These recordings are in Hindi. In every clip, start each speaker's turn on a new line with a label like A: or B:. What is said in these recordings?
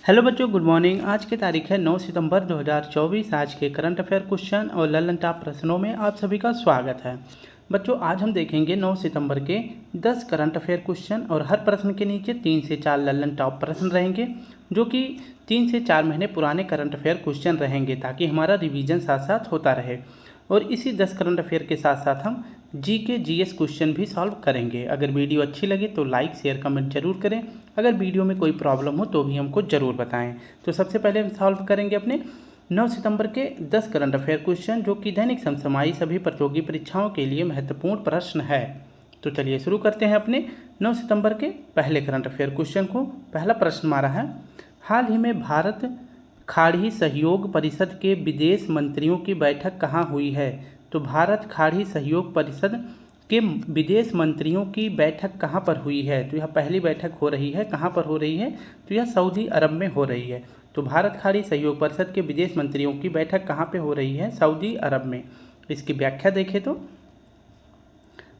A: हेलो बच्चों, गुड मॉर्निंग। आज की तारीख है 9 सितंबर 2024। आज के करंट अफेयर क्वेश्चन और ललन टॉप प्रश्नों में आप सभी का स्वागत है। बच्चों, आज हम देखेंगे 9 सितंबर के 10 करंट अफेयर क्वेश्चन और हर प्रश्न के नीचे 3 से 4 ललन टॉप प्रश्न रहेंगे, जो कि 3 से 4 महीने पुराने करंट अफेयर क्वेश्चन रहेंगे, ताकि हमारा रिवीजन साथ साथ होता रहे। और इसी 10 करंट अफेयर के साथ साथ हम जीएस क्वेश्चन भी सॉल्व करेंगे। अगर वीडियो अच्छी लगे तो लाइक शेयर कमेंट जरूर करें। अगर वीडियो में कोई प्रॉब्लम हो तो भी हमको ज़रूर बताएं। तो सबसे पहले हम सॉल्व करेंगे अपने 9 सितंबर के 10 करंट अफेयर क्वेश्चन, जो कि दैनिक समसामयिक सभी प्रतियोगी परीक्षाओं के लिए महत्वपूर्ण प्रश्न है। तो चलिए शुरू करते हैं अपने 9 सितंबर के पहले करंट अफेयर क्वेश्चन को। पहला प्रश्न हमारा है, हाल ही में भारत खाड़ी सहयोग परिषद के विदेश मंत्रियों की बैठक कहाँ हुई है? तो भारत खाड़ी सहयोग परिषद के विदेश मंत्रियों की बैठक कहाँ पर हुई है? तो यह पहली बैठक हो रही है। कहाँ पर हो रही है? तो यह सऊदी अरब में हो रही है। तो भारत खाड़ी सहयोग परिषद के विदेश मंत्रियों की बैठक कहाँ पे हो रही है? सऊदी अरब में। इसकी व्याख्या देखें तो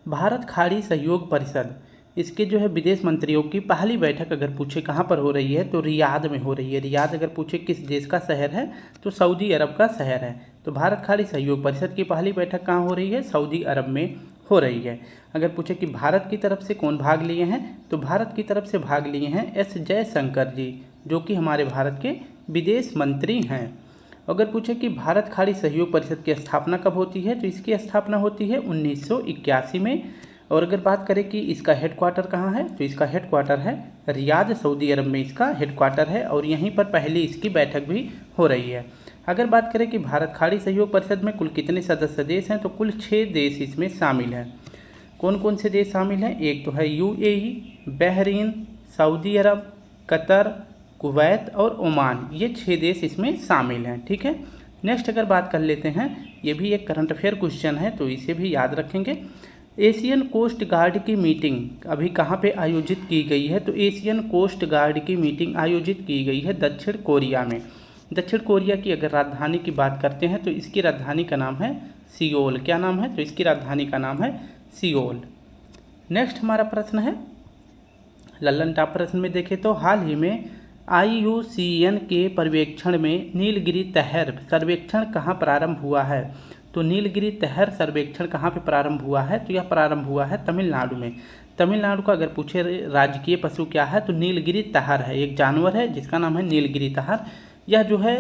A: भारत खाड़ी सहयोग परिषद, इसके जो है विदेश मंत्रियों की पहली बैठक अगर पूछे कहाँ पर हो रही है तो रियाद में हो रही है। रियाद अगर पूछे किस देश का शहर है तो सऊदी अरब का शहर है। तो भारत खाड़ी सहयोग परिषद की पहली बैठक कहाँ हो रही है? सऊदी अरब में हो रही है। अगर पूछे कि भारत की तरफ से कौन भाग लिए हैं, तो भारत की तरफ से भाग लिए हैं एस जयशंकर जी, जो कि हमारे भारत के विदेश मंत्री हैं। अगर पूछे कि भारत खाड़ी सहयोग परिषद की स्थापना कब होती है, तो इसकी स्थापना होती है 1981 में। और अगर बात करें कि इसका हेडक्वार्टर कहाँ है, तो इसका हेडक्वार्टर है रियाद, सऊदी अरब में इसका हेडक्वार्टर है और यहीं पर पहली इसकी बैठक भी हो रही है। अगर बात करें कि भारत खाड़ी सहयोग परिषद में कुल कितने सदस्य देश हैं, तो कुल 6 देश इसमें शामिल हैं। कौन कौन से देश शामिल हैं? एक तो है यूएई, बहरीन, सऊदी अरब, कतर, कुवैत और ओमान। ये 6 देश इसमें शामिल हैं। ठीक है। नेक्स्ट अगर बात कर लेते हैं, ये भी एक करंट अफेयर क्वेश्चन है, तो इसे भी याद रखेंगे। एशियन कोस्ट गार्ड की मीटिंग अभी कहाँ पे आयोजित की गई है? तो एशियन कोस्ट गार्ड की मीटिंग आयोजित की गई है दक्षिण कोरिया में। दक्षिण कोरिया की अगर राजधानी की बात करते हैं तो इसकी राजधानी का नाम है सियोल। क्या नाम है? तो इसकी राजधानी का नाम है सियोल। नेक्स्ट हमारा प्रश्न है, लल्लन टॉप प्रश्न में देखें तो हाल ही में IUCN के पर्यवेक्षण में नीलगिरी तहर सर्वेक्षण कहाँ प्रारंभ हुआ है? तो नीलगिरी तहर सर्वेक्षण कहाँ पे प्रारंभ हुआ है? तो यह प्रारंभ हुआ है तमिलनाडु में। तमिलनाडु का अगर पूछे राजकीय पशु क्या है, तो नीलगिरी तहर है। एक जानवर है जिसका नाम है नीलगिरी तहर। यह जो है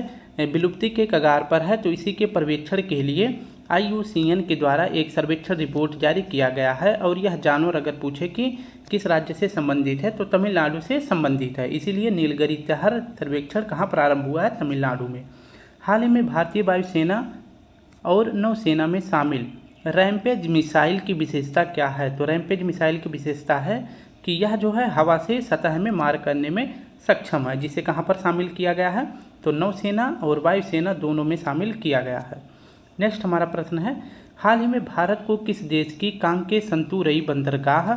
A: विलुप्ति के कगार पर है, तो इसी के पर्यवेक्षण के लिए IUCN के द्वारा एक सर्वेक्षण रिपोर्ट जारी किया गया है। और यह जानवर अगर पूछे कि किस राज्य से संबंधित है, तो तमिलनाडु से संबंधित है। इसीलिए नीलगिरी तहर सर्वेक्षण कहाँ प्रारंभ हुआ है? तमिलनाडु में। हाल ही में भारतीय वायुसेना और नौसेना में शामिल रैम्पेज मिसाइल की विशेषता क्या है? तो रैम्पेज मिसाइल की विशेषता है कि यह जो है हवा से सतह में मार करने में सक्षम है, जिसे कहाँ पर शामिल किया गया है? तो नौसेना और वायुसेना दोनों में शामिल किया गया है। नेक्स्ट हमारा प्रश्न है, हाल ही में भारत को किस देश की कांके संतुरई बंदरगाह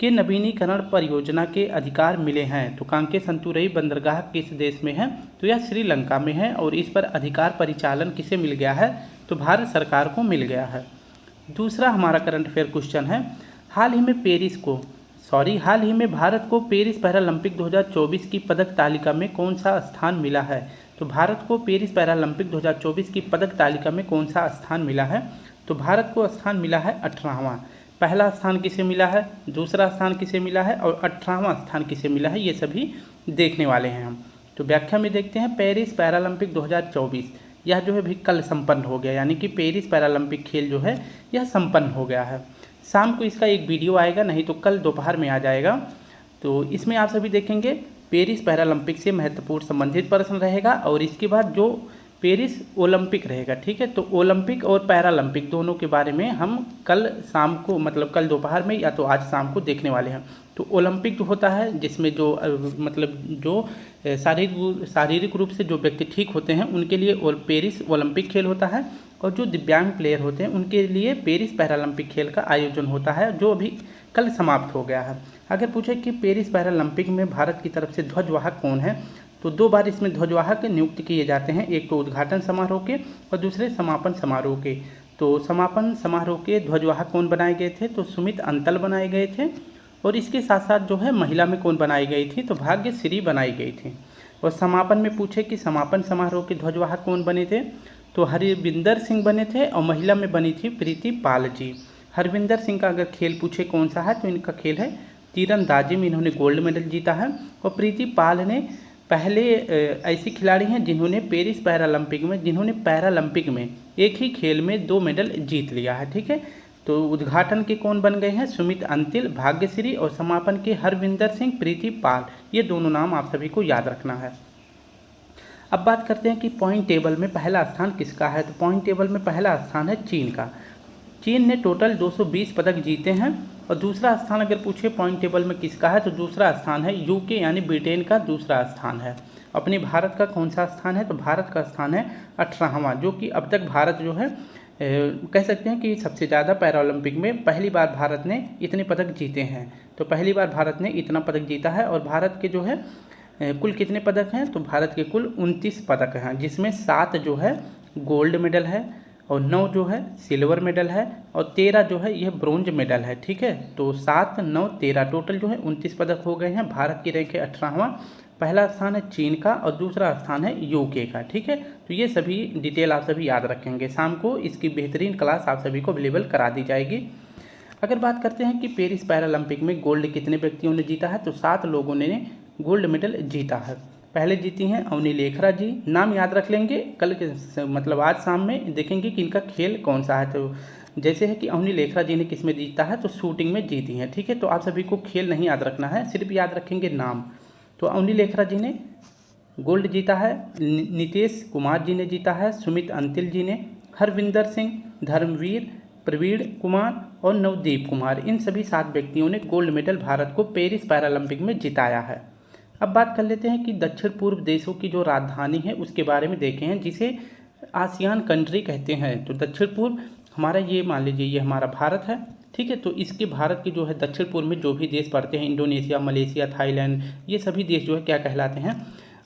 A: के नवीनीकरण परियोजना के अधिकार मिले हैं? तो कांके संतुरई बंदरगाह किस देश में है? तो यह श्रीलंका में है। और इस पर अधिकार परिचालन किसे मिल गया है? तो भारत सरकार को मिल गया है। दूसरा हमारा करंट अफेयर क्वेश्चन है, हाल ही में भारत को पेरिस पैरालंपिक 2024 की पदक तालिका में कौन सा स्थान मिला है? तो भारत को पेरिस पैरालंपिक 2024 की पदक तालिका में कौन सा स्थान मिला है? तो भारत को स्थान मिला है 18वां। पहला स्थान किसे मिला है, दूसरा स्थान किसे मिला है और 18वां स्थान किसे मिला है, ये सभी देखने वाले हैं हम। तो व्याख्या में देखते हैं, पेरिस पैरालंपिक 2024 यह जो है भी कल संपन्न हो गया, यानी कि पेरिस पैरालंपिक खेल जो है यह संपन्न हो गया है। शाम को इसका एक वीडियो आएगा, नहीं तो कल दोपहर में आ जाएगा। तो इसमें आप सभी देखेंगे पेरिस पैरालंपिक से महत्वपूर्ण संबंधित प्रश्न रहेगा और इसके बाद जो पेरिस ओलंपिक रहेगा। ठीक है। तो ओलंपिक और पैरालंपिक दोनों के बारे में हम कल शाम को, मतलब कल दोपहर में या तो आज शाम को देखने वाले हैं। तो ओलंपिक जो होता है जिसमें जो मतलब जो शारीरिक रूप से जो व्यक्ति ठीक होते हैं उनके लिए पेरिस ओलंपिक खेल होता है, और जो दिव्यांग प्लेयर होते हैं उनके लिए पेरिस पैरालंपिक खेल का आयोजन होता है, जो अभी कल समाप्त हो गया है। अगर पूछे कि पेरिस पैरालंपिक में भारत की तरफ से ध्वजवाहक कौन है, तो 2 बार इसमें ध्वजवाहक नियुक्त किए जाते हैं, एक तो उद्घाटन समारोह के और दूसरे समापन समारोह के। तो समापन समारोह के ध्वजवाहक कौन बनाए गए थे? तो सुमित अंतल बनाए गए थे। और इसके साथ साथ जो है महिला में कौन बनाई गई थी? तो भाग्यश्री बनाई गई थी। और समापन में पूछे कि समापन समारोह के ध्वजवाहक कौन बने थे, तो हरविंदर सिंह बने थे और महिला में बनी थी प्रीति पाल जी। हरविंदर सिंह का अगर खेल पूछे कौन सा है, तो इनका खेल है तीरंदाजी में इन्होंने गोल्ड मेडल जीता है। और प्रीति पाल ने पहले ऐसी खिलाड़ी हैं जिन्होंने पैरालंपिक में एक ही खेल में 2 मेडल जीत लिया है। ठीक है, तो उद्घाटन के कौन बन गए हैं, सुमित अंतिल, भाग्यश्री, और समापन के हरविंदर सिंह, प्रीति पाल। ये दोनों नाम आप सभी को याद रखना है। अब बात करते हैं कि पॉइंट टेबल में पहला स्थान किसका है। तो पॉइंट टेबल में पहला स्थान है चीन का। चीन ने टोटल 220 पदक जीते हैं। और दूसरा स्थान अगर पूछे पॉइंट टेबल में किसका है, तो दूसरा स्थान है यूके यानी ब्रिटेन का दूसरा स्थान है। अपने भारत का कौन सा स्थान है, तो भारत का स्थान है 18वां, जो कि अब तक भारत जो है कह सकते हैं कि सबसे ज़्यादा पैरालंपिक में पहली बार भारत ने इतने पदक जीते हैं। तो पहली बार भारत ने इतना पदक जीता है। और भारत के जो है कुल कितने पदक हैं, तो भारत के कुल 29 पदक हैं, जिसमें 7 जो है गोल्ड मेडल है और 9 जो है सिल्वर मेडल है और 13 जो है यह ब्रोंज मेडल है। ठीक है, तो 7, 9, 13 टोटल जो है 29 पदक हो गए हैं। भारत की रैंक है 18वां। पहला स्थान है चीन का और दूसरा स्थान है यूके का। ठीक है, तो ये सभी डिटेल आप सभी याद रखेंगे। शाम को इसकी बेहतरीन क्लास आप सभी को अवेलेबल करा दी जाएगी। अगर बात करते हैं कि पेरिस पैरालंपिक में गोल्ड कितने व्यक्तियों ने जीता है, तो 7 लोगों ने गोल्ड मेडल जीता है। पहले जीती हैं अवनी लेखरा जी, नाम याद रख लेंगे, कल के मतलब आज शाम में देखेंगे कि इनका खेल कौन सा है। तो जैसे है कि अवनी लेखरा जी ने किस में जीता है, तो शूटिंग में जीती हैं। ठीक है, तो आप सभी को खेल नहीं याद रखना है, सिर्फ याद रखेंगे नाम। तो अवनी लेखरा जी ने गोल्ड जीता है, नीतीश कुमार जी ने जीता है, सुमित अंतिल जी ने, हरविंदर सिंह, धर्मवीर, प्रवीण कुमार और नवदीप कुमार, इन सभी 7 व्यक्तियों ने गोल्ड मेडल भारत को पेरिस पैरालंपिक में जिताया है। अब बात कर लेते हैं कि दक्षिण पूर्व देशों की जो राजधानी है उसके बारे में देखें हैं, जिसे आसियान कंट्री कहते हैं। तो दक्षिण पूर्व हमारा ये मान लीजिए ये हमारा भारत है। ठीक है, तो इसके भारत की जो है दक्षिण पूर्व में जो भी देश पड़ते हैं, इंडोनेशिया, मलेशिया, थाईलैंड, ये सभी देश जो है क्या कहलाते हैं,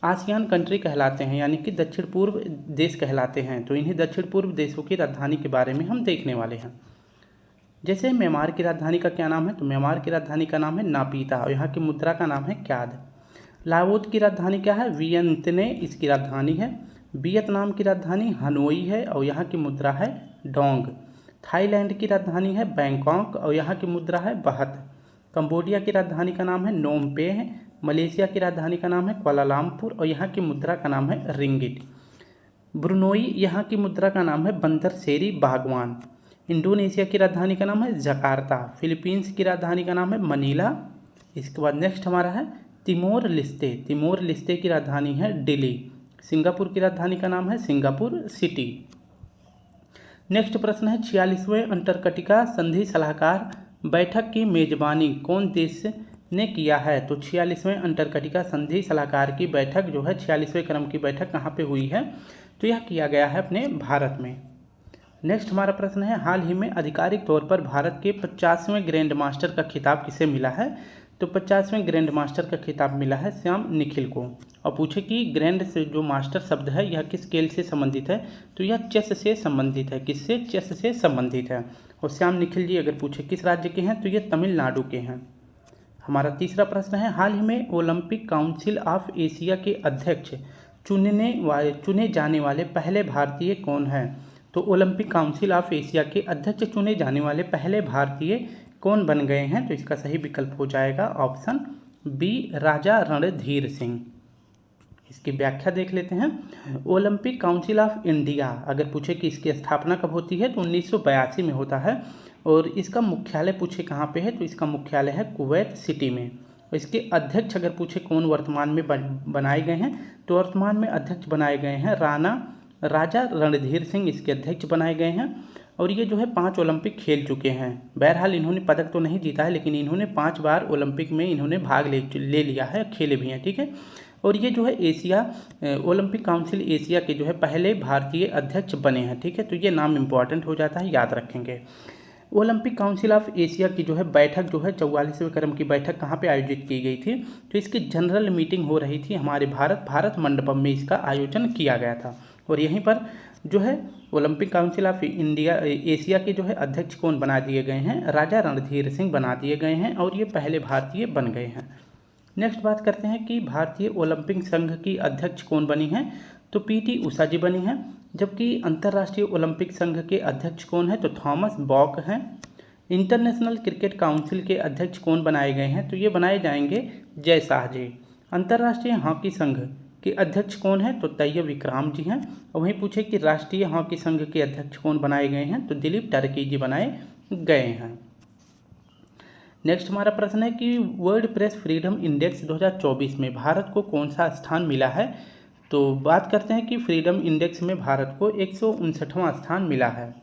A: आसियान कंट्री कहलाते हैं, यानी कि दक्षिण पूर्व देश कहलाते हैं। तो इन्हीं दक्षिण पूर्व देशों की राजधानी के बारे में हम देखने वाले हैं। जैसे म्यांमार की राजधानी का क्या नाम है, तो म्यांमार की राजधानी का नाम है नापीता और यहाँ की मुद्रा का नाम है क्याद। लाओस की राजधानी क्या है, वियंतने इसकी राजधानी है। वियतनाम की राजधानी हनोई है और यहाँ की मुद्रा है डोंग। थाईलैंड की राजधानी है बैंकॉक और यहाँ की मुद्रा है बहत। कंबोडिया की राजधानी का नाम है नोम पे है। मलेशिया की राजधानी का नाम है कुआलालंपुर और यहाँ की मुद्रा का नाम है रिंगिट। ब्रुनोई यहाँ की मुद्रा का नाम है बंदर शेरी बागवान। इंडोनेशिया की राजधानी का नाम है जकार्ता। फिलीपींस की राजधानी का नाम है मनीला। इसके बाद नेक्स्ट हमारा है तिमोर लिस्ते। तिमोर लिस्ते की राजधानी है दिल्ली। सिंगापुर की राजधानी का नाम है सिंगापुर सिटी। नेक्स्ट प्रश्न है 46वें अंटार्कटिका संधि सलाहकार बैठक की मेजबानी कौन देश ने किया है। तो 46वें अंटार्कटिका संधि सलाहकार की बैठक जो है 46वें क्रम की बैठक कहाँ पे हुई है, तो यह किया गया है अपने भारत में। नेक्स्ट हमारा प्रश्न है हाल ही में आधिकारिक तौर पर भारत के 50वें ग्रैंड मास्टर का खिताब किसे मिला है। तो 50वें ग्रैंड मास्टर का खिताब मिला है श्याम निखिल को। और पूछे कि ग्रैंड से जो मास्टर शब्द है यह किस खेल से संबंधित है, तो यह चेस से संबंधित है। किससे, चेस से संबंधित है। और श्याम निखिल जी अगर पूछे किस राज्य के हैं, तो ये तमिलनाडु के हैं। हमारा तीसरा प्रश्न है हाल ही में ओलंपिक काउंसिल ऑफ एशिया के अध्यक्ष चुने जाने वाले पहले भारतीय कौन हैं। तो ओलंपिक काउंसिल ऑफ एशिया के अध्यक्ष चुने जाने वाले पहले भारतीय कौन बन गए हैं, तो इसका सही विकल्प हो जाएगा ऑप्शन बी राजा रणधीर सिंह। इसकी व्याख्या देख लेते हैं। ओलंपिक काउंसिल ऑफ इंडिया अगर पूछे कि इसकी स्थापना कब होती है, तो 1982 में होता है। और इसका मुख्यालय पूछे कहाँ पे है, तो इसका मुख्यालय है कुवैत सिटी में। और इसके अध्यक्ष अगर पूछे कौन वर्तमान में बनाए गए हैं, तो वर्तमान में अध्यक्ष बनाए गए हैं राजा रणधीर सिंह इसके अध्यक्ष बनाए गए हैं। और ये जो है 5 ओलंपिक खेल चुके हैं। बहरहाल इन्होंने पदक तो नहीं जीता है, लेकिन इन्होंने 5 बार ओलंपिक में इन्होंने भाग ले लिया है, खेले भी हैं। ठीक है, और ये जो है एशिया ओलंपिक काउंसिल एशिया के जो है पहले भारतीय अध्यक्ष बने हैं। ठीक है, तो ये नाम इम्पॉर्टेंट हो जाता है, याद रखेंगे। ओलंपिक काउंसिल ऑफ एशिया की जो है बैठक जो है 44वें क्रम की बैठक कहाँ पे आयोजित की गई थी, तो इसकी जनरल मीटिंग हो रही थी हमारे भारत मंडपम में इसका आयोजन किया गया था। और यहीं पर जो है ओलंपिक काउंसिल ऑफ एशिया के जो है अध्यक्ष कौन बना दिए गए हैं, राजा रणधीर सिंह बना दिए गए हैं और ये पहले भारतीय बन गए हैं। नेक्स्ट बात करते हैं कि भारतीय ओलंपिक संघ की अध्यक्ष कौन बनी हैं, तो पीटी उषा जी बनी हैं। जबकि अंतर्राष्ट्रीय ओलंपिक संघ के अध्यक्ष कौन हैं, तो थॉमस बॉक हैं। इंटरनेशनल क्रिकेट काउंसिल के अध्यक्ष कौन बनाए गए हैं, तो ये बनाए जाएंगे जय शाह जी। अंतर्राष्ट्रीय हॉकी संघ के अध्यक्ष कौन हैं, तो तैयब विक्राम जी हैं। और वहीं पूछे कि राष्ट्रीय हॉकी संघ के अध्यक्ष कौन बनाए गए हैं, तो दिलीप टर्की जी बनाए गए हैं। नेक्स्ट हमारा प्रश्न है कि वर्ल्ड प्रेस फ्रीडम इंडेक्स 2024 में भारत को कौन सा स्थान मिला है, तो बात करते हैं कि फ्रीडम इंडेक्स में भारत को 159वां स्थान मिला है।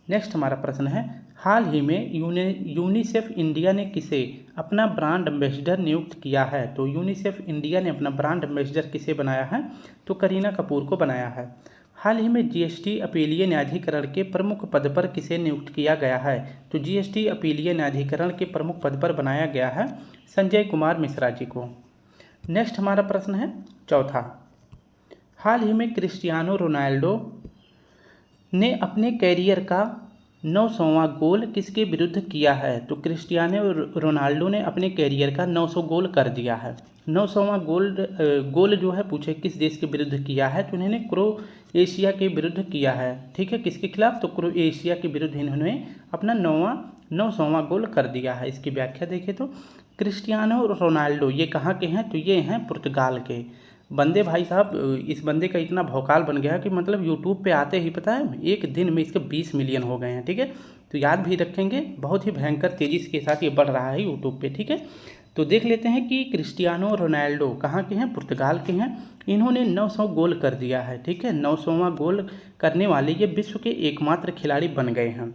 A: नेक्स्ट हमारा प्रश्न है, हाल ही में यूनिसेफ इंडिया ने किसे अपना ब्रांड एम्बेसडर नियुक्त किया है, तो यूनिसेफ इंडिया ने अपना ब्रांड एम्बेसडर किसे बनाया है, तो करीना कपूर को बनाया है। हाल ही में जीएसटी अपीलीय न्यायाधिकरण के प्रमुख पद पर किसे नियुक्त किया गया है, तो जीएसटी अपीलीय न्यायाधिकरण के प्रमुख पद पर बनाया गया है संजय कुमार मिश्रा जी को। नेक्स्ट हमारा प्रश्न है चौथा, हाल ही में क्रिस्टियानो रोनाल्डो ने अपने कैरियर का 900वां गोल किसके विरुद्ध किया है, तो क्रिस्टियानो रोनाल्डो ने अपने कैरियर का 900 गोल कर दिया है। 900वां गोल जो है पूछे किस देश के विरुद्ध किया है, तो इन्होंने क्रोएशिया के विरुद्ध किया है। ठीक है, किसके खिलाफ, तो क्रोएशिया के विरुद्ध इन्होंने अपना 900वां गोल कर दिया है। इसकी व्याख्या देखें तो क्रिस्टियानो रोनाल्डो ये कहाँ के हैं, तो ये हैं पुर्तगाल के बंदे। भाई साहब, इस बंदे का इतना भौकाल बन गया है कि मतलब यूट्यूब पे आते ही पता है एक दिन में इसके 20 मिलियन हो गए हैं। ठीक है, तो याद भी रखेंगे, बहुत ही भयंकर तेज़ी के साथ ये बढ़ रहा है यूट्यूब पे। ठीक है, तो देख लेते हैं कि क्रिस्टियानो रोनाल्डो कहाँ के हैं, पुर्तगाल के हैं। इन्होंने 900 गोल कर दिया है। ठीक है, 900वां गोल करने वाले ये विश्व के एकमात्र खिलाड़ी बन गए हैं।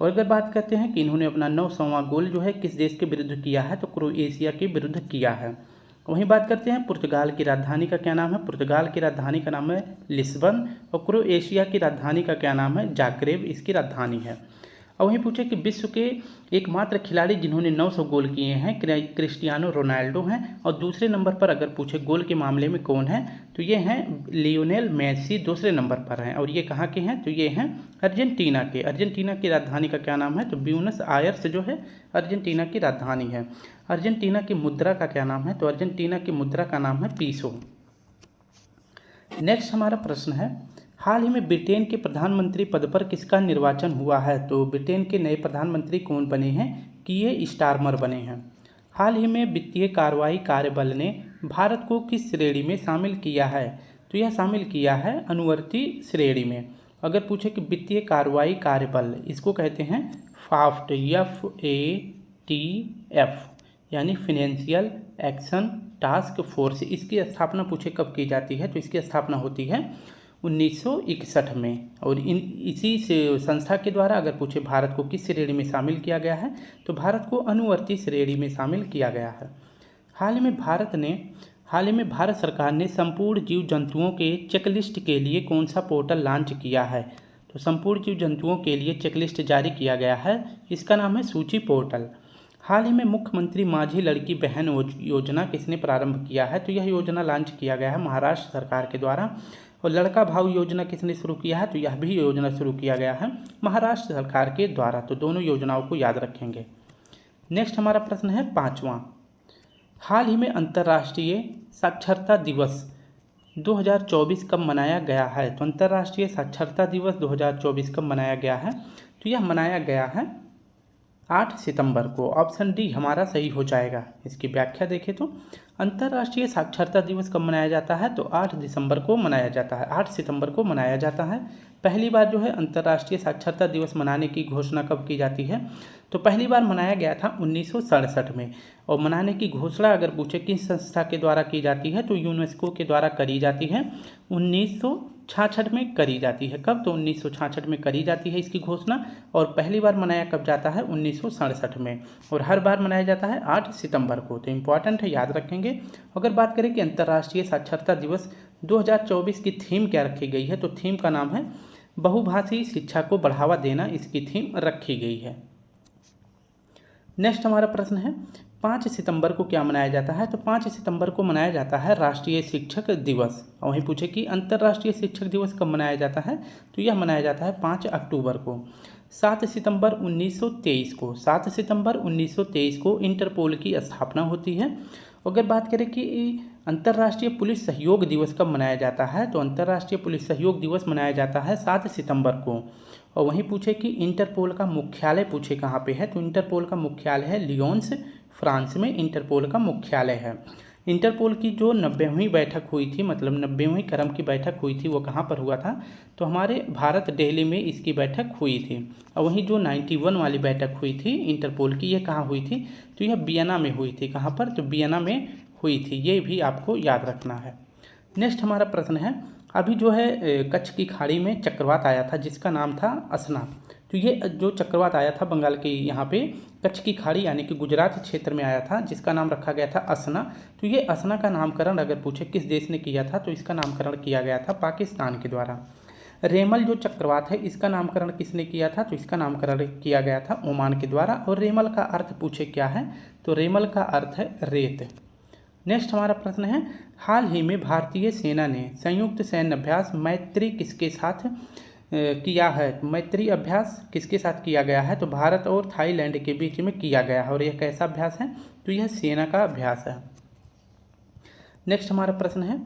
A: और अगर बात करते हैं कि इन्होंने अपना 900वां गोल जो है किस देश के विरुद्ध किया है, तो क्रोएशिया के विरुद्ध किया है। वहीं बात करते हैं पुर्तगाल की राजधानी का क्या नाम है, पुर्तगाल की राजधानी का नाम है लिस्बन। और क्रोएशिया की राजधानी का क्या नाम है, जाग्रेब इसकी राजधानी है। और वहीं पूछे कि विश्व के एकमात्र खिलाड़ी जिन्होंने 900 गोल किए हैं क्रिस्टियानो रोनाल्डो हैं। और दूसरे नंबर पर अगर पूछे गोल के मामले में कौन है, तो ये हैं लियोनेल मेसी दूसरे नंबर पर हैं। और ये कहाँ के हैं, तो ये हैं अर्जेंटीना के। अर्जेंटीना की राजधानी का क्या नाम है, तो ब्यूनस आयर्स जो है अर्जेंटीना की राजधानी है। अर्जेंटीना की मुद्रा का क्या नाम है, तो अर्जेंटीना की मुद्रा का नाम है पीसो। नेक्स्ट हमारा प्रश्न है, हाल ही में ब्रिटेन के प्रधानमंत्री पद पर किसका निर्वाचन हुआ है, तो ब्रिटेन के नए प्रधानमंत्री कौन बने हैं, कीयर स्टारमर बने हैं। हाल ही में वित्तीय कार्रवाई कार्यबल ने भारत को किस श्रेणी में शामिल किया है, तो यह शामिल किया है अनुवर्ती श्रेणी में। अगर पूछे कि वित्तीय कार्रवाई कार्यबल इसको कहते हैं फाफ्ट, FATF, यानी फिनेंशियल एक्शन टास्क फोर्स। इसकी स्थापना पूछे कब की जाती है, तो इसकी स्थापना होती है 1961 में। और इसी से संस्था के द्वारा अगर पूछे भारत को किस श्रेणी में शामिल किया गया है, तो भारत को अनुवर्ती श्रेणी में शामिल किया गया है। हाल ही में भारत सरकार ने संपूर्ण जीव जंतुओं के चेकलिस्ट के लिए कौन सा पोर्टल लॉन्च किया है, तो संपूर्ण जीव जंतुओं के लिए चेकलिस्ट जारी किया गया है, इसका नाम है सूची पोर्टल। हाल ही में मुख्यमंत्री माझी लड़की बहन योजना किसने प्रारंभ किया है, तो यह योजना लॉन्च किया गया है महाराष्ट्र सरकार के द्वारा। और लड़का भाऊ योजना किसने शुरू किया है, तो यह भी योजना शुरू किया गया है महाराष्ट्र सरकार के द्वारा। तो दोनों योजनाओं को याद रखेंगे। नेक्स्ट हमारा प्रश्न है पाँचवां, हाल ही में अंतर्राष्ट्रीय साक्षरता दिवस 2024 कब मनाया गया है, तो अंतर्राष्ट्रीय साक्षरता दिवस 2024 कब मनाया गया है, तो यह मनाया गया है 8 सितंबर को। ऑप्शन डी हमारा सही हो जाएगा। इसकी व्याख्या देखें तो अंतर्राष्ट्रीय साक्षरता दिवस कब मनाया जाता है, तो 8 दिसंबर को मनाया जाता है, 8 सितंबर को मनाया जाता है। पहली बार जो है अंतर्राष्ट्रीय साक्षरता दिवस मनाने की घोषणा कब की जाती है, तो पहली बार मनाया गया था 1967 में। और मनाने की घोषणा अगर पूछे किस संस्था के द्वारा की जाती है, तो यूनेस्को के द्वारा करी जाती है 1966 में करी जाती है। कब, तो 1966 में करी जाती है इसकी घोषणा। और पहली बार मनाया कब जाता है, 1967 में। और हर बार मनाया जाता है 8 सितंबर को। तो इम्पॉर्टेंट है, याद रखेंगे। अगर बात करें कि अंतर्राष्ट्रीय साक्षरता दिवस 2024 की थीम क्या रखी गई है, तो थीम का नाम है बहुभाषी शिक्षा को बढ़ावा देना, इसकी थीम रखी गई है। नेक्स्ट हमारा प्रश्न है 5 सितंबर को क्या मनाया जाता है, तो 5 सितंबर को मनाया जाता है राष्ट्रीय शिक्षक दिवस। और वहीं पूछे कि अंतर्राष्ट्रीय शिक्षक दिवस कब मनाया जाता है, तो यह मनाया जाता है 5 अक्टूबर को। 7 सितंबर 1923 को इंटरपोल की स्थापना होती है। अगर बात करें कि अंतर्राष्ट्रीय पुलिस सहयोग दिवस कब मनाया जाता है, तो अंतर्राष्ट्रीय पुलिस सहयोग दिवस मनाया जाता है 7 सितंबर को। और वहीं पूछे कि इंटरपोल का मुख्यालय पूछे कहाँ पे है, तो इंटरपोल का मुख्यालय है लियोन्स, फ्रांस में इंटरपोल का मुख्यालय है। इंटरपोल की जो 90वीं बैठक हुई थी, मतलब 90वीं क्रम की बैठक हुई थी, वो कहाँ पर हुआ था, तो हमारे भारत दिल्ली में इसकी बैठक हुई थी। और वहीं जो 91 वाली बैठक हुई थी इंटरपोल की, ये कहाँ हुई थी, तो यह वियना में हुई थी। कहाँ पर, तो वियना में हुई थी, ये भी आपको याद रखना है। नेक्स्ट हमारा प्रश्न है, अभी जो है कच्छ की खाड़ी में चक्रवात आया था जिसका नाम था असना। तो ये जो चक्रवात आया था बंगाल के यहाँ पे कच्छ की खाड़ी यानी कि गुजरात क्षेत्र में आया था, जिसका नाम रखा गया था असना। तो ये असना का नामकरण अगर पूछे किस देश ने किया था, तो इसका नामकरण किया गया था पाकिस्तान के द्वारा। रेमल जो चक्रवात है इसका नामकरण किसने किया था, तो इसका नामकरण किया गया था ओमान के द्वारा। और रेमल का अर्थ पूछे क्या है, तो रेमल का अर्थ है रेत। नेक्स्ट हमारा प्रश्न है, हाल ही में भारतीय सेना ने संयुक्त सैन्य अभ्यास मैत्री किसके साथ किया है। मैत्री अभ्यास किसके साथ किया गया है, तो भारत और थाईलैंड के बीच में किया गया है। और यह कैसा अभ्यास है, तो यह सेना का अभ्यास है। नेक्स्ट हमारा प्रश्न है,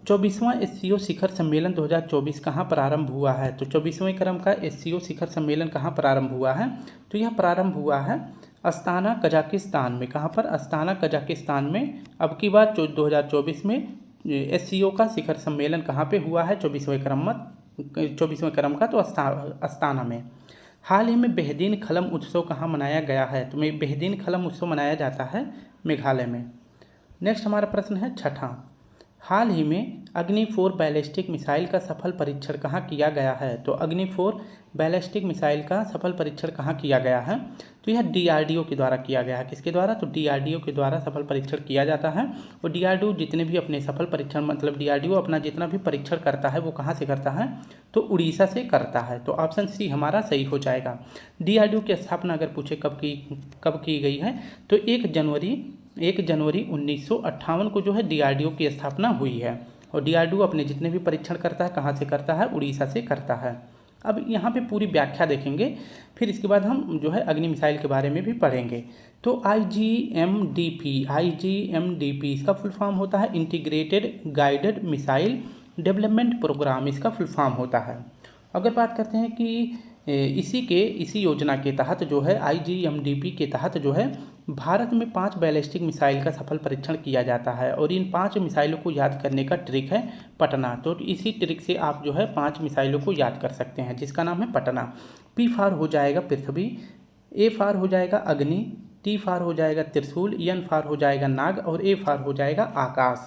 A: 24वां एससीओ शिखर सम्मेलन 2024 कहाँ प्रारंभ हुआ है। तो 24वें क्रम का एससीओ शिखर सम्मेलन कहाँ प्रारंभ हुआ है, तो यह प्रारंभ हुआ है अस्ताना कजाकिस्तान में। कहाँ पर, अस्ताना कजाकिस्तान में। अब की बार 2024 में एससीओ का शिखर सम्मेलन कहाँ पे हुआ है, 24वें क्रम का, तो अस्ताना में। हाल ही में बेहदीन खलम उत्सव कहाँ मनाया गया है, तो बेहदीन खलम उत्सव मनाया जाता है मेघालय में। नेक्स्ट हमारा प्रश्न है छठा, हाल ही में अग्नि 4 बैलिस्टिक मिसाइल का सफल परीक्षण कहाँ किया गया है। तो अग्नि 4 बैलिस्टिक मिसाइल का सफल परीक्षण कहाँ किया गया है, तो यह डीआरडीओ के द्वारा किया गया है। किसके द्वारा, तो डीआरडीओ के द्वारा सफल परीक्षण किया जाता है। और डीआरडीओ जितने भी अपने सफल परीक्षण, मतलब डीआरडीओ अपना जितना भी परीक्षण करता है वो कहाँ से करता है, तो उड़ीसा से करता है। तो ऑप्शन सी हमारा सही हो जाएगा। डीआरडीओ की स्थापना अगर पूछे कब की गई है, तो 1 जनवरी 1958 को जो है डीआरडीओ की स्थापना हुई है। और डीआरडीओ अपने जितने भी परीक्षण करता है कहाँ से करता है, उड़ीसा से करता है। अब यहाँ पे पूरी व्याख्या देखेंगे, फिर इसके बाद हम जो है अग्नि मिसाइल के बारे में भी पढ़ेंगे। तो IGMDP इसका फुल फॉर्म होता है integrated guided missile development programme, इसका फुल फॉर्म होता है। अगर बात करते हैं कि इसी योजना के तहत जो है IGMDP के तहत जो है भारत में 5 बैलिस्टिक मिसाइल का सफल परीक्षण किया जाता है। और इन 5 मिसाइलों को याद करने का ट्रिक है पटना। तो इसी ट्रिक से आप जो है 5 मिसाइलों को याद कर सकते हैं, जिसका नाम है पटना। P फॉर हो जाएगा पृथ्वी, A फॉर हो जाएगा अग्नि, T फॉर हो जाएगा त्रिशूल, N फॉर हो जाएगा नाग, और A फॉर हो जाएगा आकाश।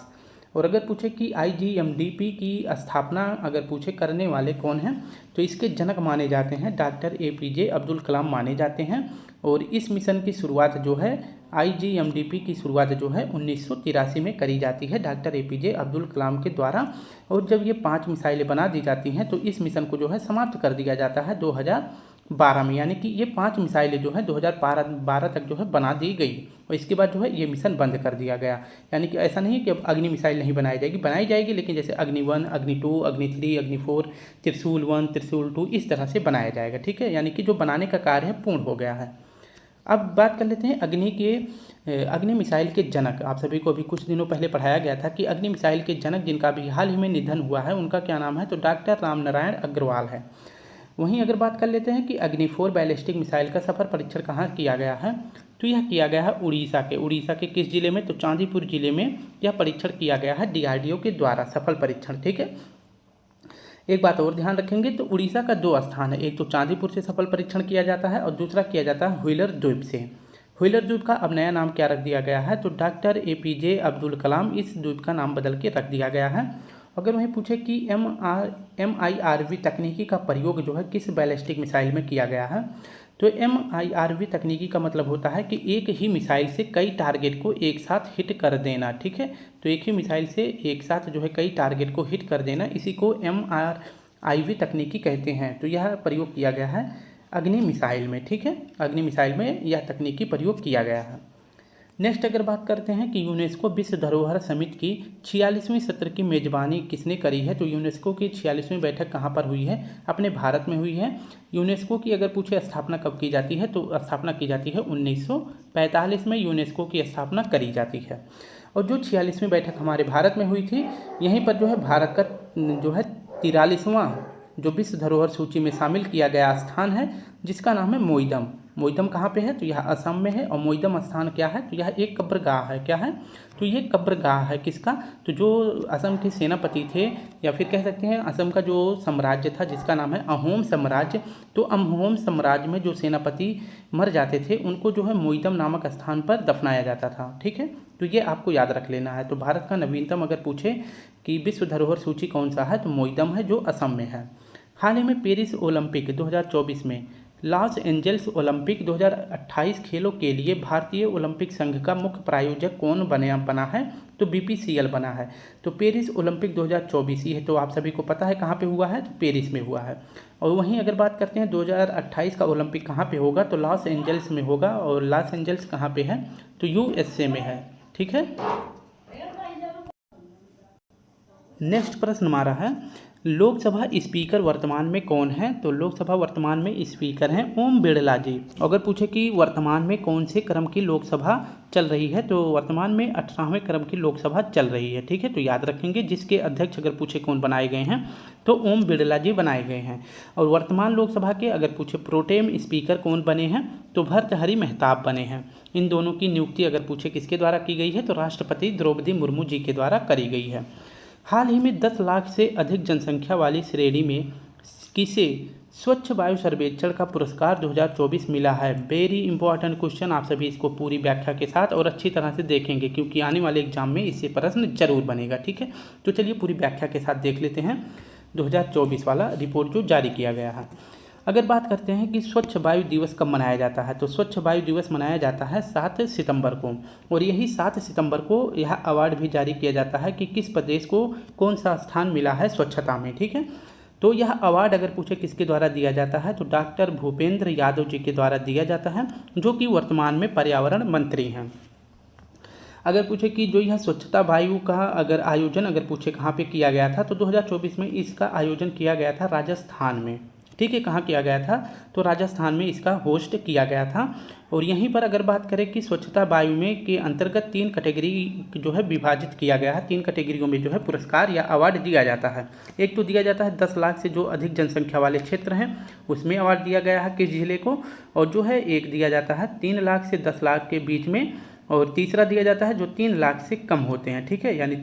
A: और अगर पूछे कि IGMDP की स्थापना अगर पूछे करने वाले कौन हैं, तो इसके जनक माने जाते हैं डॉक्टर APJ अब्दुल कलाम माने जाते हैं। और इस मिशन की शुरुआत जो है IGMDP की शुरुआत जो है 1983 में करी जाती है डॉक्टर APJ अब्दुल कलाम के द्वारा। और जब ये 5 मिसाइलें बना दी जाती हैं तो इस मिशन को जो है समाप्त कर दिया जाता है 2012 में। यानी कि ये 5 मिसाइलें जो है 2012 तक जो है बना दी गई, और इसके बाद जो है ये मिशन बंद कर दिया गया। यानी कि ऐसा नहीं है कि अब अग्नि मिसाइल नहीं बनाई जाएगी, लेकिन जैसे अग्नि 1, अग्नि 2, अग्नि 3, अग्नि 4, त्रिशूल 1, त्रिशूल 2, इस तरह से बनाया जाएगा। ठीक है, यानी कि जो बनाने का कार्य है पूर्ण हो गया है। अब बात कर लेते हैं अग्नि मिसाइल के जनक। आप सभी को अभी कुछ दिनों पहले पढ़ाया गया था कि अग्नि मिसाइल के जनक जिनका भी हाल ही में निधन हुआ है उनका क्या नाम है, तो डॉक्टर रामनारायण अग्रवाल है। वहीं अगर बात कर लेते हैं कि अग्नि 4 बैलिस्टिक मिसाइल का सफल परीक्षण कहाँ किया गया है, तो यह किया गया है उड़ीसा के किस जिले में, तो चांदीपुर जिले में यह परीक्षण किया गया है डीआरडीओ के द्वारा, सफल परीक्षण। ठीक है, एक बात और ध्यान रखेंगे, तो उड़ीसा का 2 स्थान है, एक तो चांदीपुर से सफल परीक्षण किया जाता है और दूसरा किया जाता है व्हीलर द्वीप से। व्हीलर द्वीप का अब नया नाम क्या रख दिया गया है, तो डॉक्टर APJ अब्दुल कलाम, इस द्वीप का नाम बदल के रख दिया गया है। अगर वहीं पूछे कि MIRV तकनीकी का प्रयोग जो है किस बैलिस्टिक मिसाइल में किया गया है, तो MIRV तकनीकी का मतलब होता है कि एक ही मिसाइल से कई टारगेट को एक साथ हिट कर देना। ठीक है, तो एक ही मिसाइल से एक साथ जो है कई टारगेट को हिट कर देना, इसी को MIRV तकनीकी कहते हैं। तो यह प्रयोग किया गया है अग्नि मिसाइल में। ठीक है, अग्नि मिसाइल में यह तकनीकी प्रयोग किया गया है। नेक्स्ट अगर बात करते हैं कि यूनेस्को विश्व धरोहर समिति की 46वीं सत्र की मेज़बानी किसने करी है, तो यूनेस्को की 46वीं बैठक कहाँ पर हुई है, अपने भारत में हुई है। यूनेस्को की अगर पूछे स्थापना कब की जाती है, तो स्थापना की जाती है 1945 में यूनेस्को की स्थापना करी जाती है। और जो 46वीं बैठक हमारे भारत में हुई थी, यहीं पर जो है भारत का जो है 43वां जो विश्व धरोहर सूची में शामिल किया गया स्थान है, जिसका नाम है मोइदम। मोइदम कहाँ पे है, तो यह असम में है। और मोइदम स्थान क्या है, तो यह एक कब्रगाह है। क्या है, तो ये कब्रगाह है किसका, तो जो असम के सेनापति थे, या फिर कह सकते हैं असम का जो साम्राज्य था जिसका नाम है अहोम साम्राज्य। तो अहोम साम्राज्य में जो सेनापति मर जाते थे उनको जो है मोइदम नामक स्थान पर दफनाया जाता था। ठीक है, तो ये आपको याद रख लेना है। तो भारत का नवीनतम अगर पूछे कि विश्व धरोहर सूची कौन सा है, तो मोइदम है जो असम में है। हाल ही में पेरिस ओलंपिक 2024 में लॉस एंजल्स ओलंपिक 2028 खेलों के लिए भारतीय ओलंपिक संघ का मुख्य प्रायोजक कौन बना है, तो BPCL बना है। तो पेरिस ओलंपिक 2024 ये तो आप सभी को पता है कहाँ पे हुआ है, तो पेरिस में हुआ है। और वहीं अगर बात करते हैं 2028 का ओलंपिक कहाँ पे होगा, तो लॉस एंजल्स में होगा। और लॉस एंजल्स कहाँ पे है, तो USA में है। ठीक है, नेक्स्ट प्रश्न हमारा है लोकसभा स्पीकर वर्तमान में कौन है, तो लोकसभा वर्तमान में स्पीकर हैं ओम बिरला जी। अगर पूछे कि वर्तमान में कौन से क्रम की लोकसभा चल रही है, तो वर्तमान में 18वें क्रम की लोकसभा चल रही है। ठीक है, तो याद रखेंगे जिसके अध्यक्ष अगर पूछे कौन बनाए गए हैं, तो ओम बिरला जी बनाए गए हैं। और वर्तमान लोकसभा के अगर पूछे प्रोटेम स्पीकर कौन बने हैं, तो भर्तृहरि मेहताब बने हैं। इन दोनों की नियुक्ति अगर पूछे किसके द्वारा की गई है, तो राष्ट्रपति द्रौपदी मुर्मू जी के द्वारा करी गई है। हाल ही में 10 लाख से अधिक जनसंख्या वाली श्रेणी में किसे स्वच्छ वायु सर्वेक्षण का पुरस्कार 2024 मिला है। वेरी इंपॉर्टेंट क्वेश्चन, आप सभी इसको पूरी व्याख्या के साथ और अच्छी तरह से देखेंगे क्योंकि आने वाले एग्जाम में इससे प्रश्न जरूर बनेगा। ठीक है, तो चलिए पूरी व्याख्या के साथ देख लेते हैं 2024 वाला रिपोर्ट जो जारी किया गया है। अगर बात करते हैं कि स्वच्छ वायु दिवस कब मनाया जाता है, तो स्वच्छ वायु दिवस मनाया जाता है 7 सितंबर को। और यही 7 सितंबर को यह अवार्ड भी जारी किया जाता है कि किस प्रदेश को कौन सा स्थान मिला है स्वच्छता में। ठीक है, तो यह अवार्ड अगर पूछे किसके द्वारा दिया जाता है, तो डॉक्टर भूपेंद्र यादव जी के द्वारा दिया जाता है, जो कि वर्तमान में पर्यावरण मंत्री हैं। अगर पूछे कि जो यह स्वच्छता वायु का अगर आयोजन अगर पूछे कहाँ पे किया गया था, तो 2024 में इसका आयोजन किया गया था राजस्थान में। ठीक है, कहाँ किया गया था, तो राजस्थान में इसका होस्ट किया गया था। और यहीं पर अगर बात करें कि स्वच्छता वायु में के अंतर्गत 3 कैटेगरी जो है विभाजित किया गया है। 3 कैटेगरियों में जो है पुरस्कार या अवार्ड दिया जाता है। एक तो दिया जाता है 10 लाख से जो अधिक जनसंख्या वाले क्षेत्र हैं उसमें अवार्ड दिया गया है किस जिले को, और जो है एक दिया जाता है 3 लाख से 10 लाख के बीच में, और तीसरा दिया जाता है जो 3 लाख से कम होते हैं। ठीक है, यानी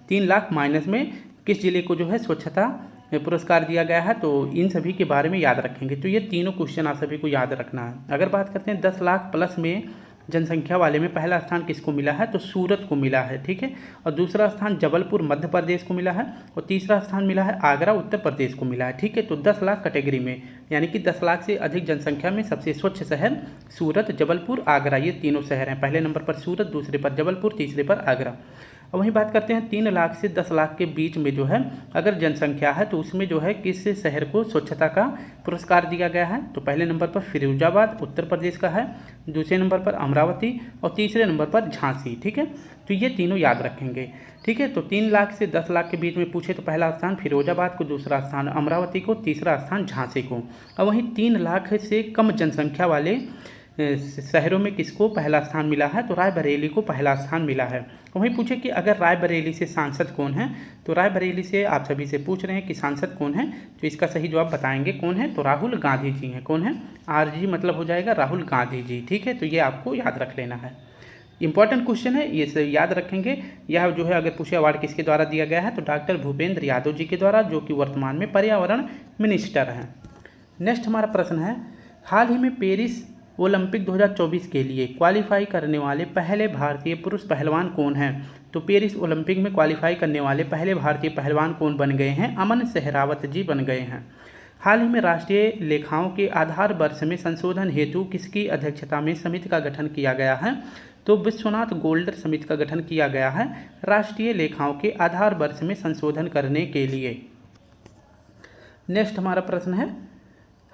A: 3 लाख माइनस में किस जिले को जो है स्वच्छता पुरस्कार दिया गया है। तो इन सभी के बारे में याद रखेंगे। तो ये तीनों क्वेश्चन आप सभी को याद रखना है। अगर बात करते हैं 10 लाख प्लस में जनसंख्या वाले में पहला स्थान किसको मिला है, तो सूरत को मिला है। ठीक है, और दूसरा स्थान जबलपुर मध्य प्रदेश को मिला है, और तीसरा स्थान मिला है आगरा उत्तर प्रदेश को मिला है। ठीक है, तो 10 लाख कैटेगरी में यानी कि 10 लाख से अधिक जनसंख्या में सबसे स्वच्छ शहर सूरत, जबलपुर, आगरा, ये तीनों शहर हैं। पहले नंबर पर सूरत, दूसरे पर जबलपुर, तीसरे पर आगरा। और वहीं बात करते हैं 3 लाख से 10 लाख के बीच में जो है अगर जनसंख्या है, तो उसमें जो है किस शहर को स्वच्छता का पुरस्कार दिया गया है, तो पहले नंबर पर फिरोजाबाद उत्तर प्रदेश का है, दूसरे नंबर पर अमरावती और तीसरे नंबर पर झांसी। ठीक है, तो ये तीनों याद रखेंगे। ठीक है, तो 3 लाख से 10 लाख के बीच में पूछे तो पहला स्थान फिरोजाबाद को, दूसरा स्थान अमरावती को, तीसरा स्थान झांसी को। और वहीं 3 लाख से कम जनसंख्या वाले शहरों में किसको पहला स्थान मिला है, तो रायबरेली को पहला स्थान मिला है। वहीं पूछे कि अगर रायबरेली से सांसद कौन है, तो रायबरेली से आप सभी से पूछ रहे हैं कि सांसद कौन है, तो इसका सही जवाब बताएंगे कौन है, तो राहुल गांधी जी हैं। कौन है, RG मतलब हो जाएगा राहुल गांधी जी। ठीक है, तो ये आपको याद रख लेना है। इंपॉर्टेंट क्वेश्चन है, ये याद रखेंगे। यह जो है अगर पूछे अवार्ड किसके द्वारा दिया गया है, तो डॉक्टर भूपेंद्र यादव जी के द्वारा, जो कि वर्तमान में पर्यावरण मिनिस्टर हैं। नेक्स्ट हमारा प्रश्न है हाल ही में पेरिस ओलंपिक 2024 के लिए क्वालिफाई करने वाले पहले भारतीय पुरुष पहलवान कौन हैं, तो पेरिस ओलंपिक में क्वालिफाई करने वाले पहले भारतीय पहलवान कौन बन गए हैं, अमन सहरावत जी बन गए हैं। हाल ही में राष्ट्रीय लेखाओं के आधार वर्ष में संशोधन हेतु किसकी अध्यक्षता में समिति का गठन किया गया है, तो विश्वनाथ गोल्डर समिति का गठन किया गया है राष्ट्रीय लेखाओं के आधार वर्ष में संशोधन करने के लिए। नेक्स्ट हमारा प्रश्न है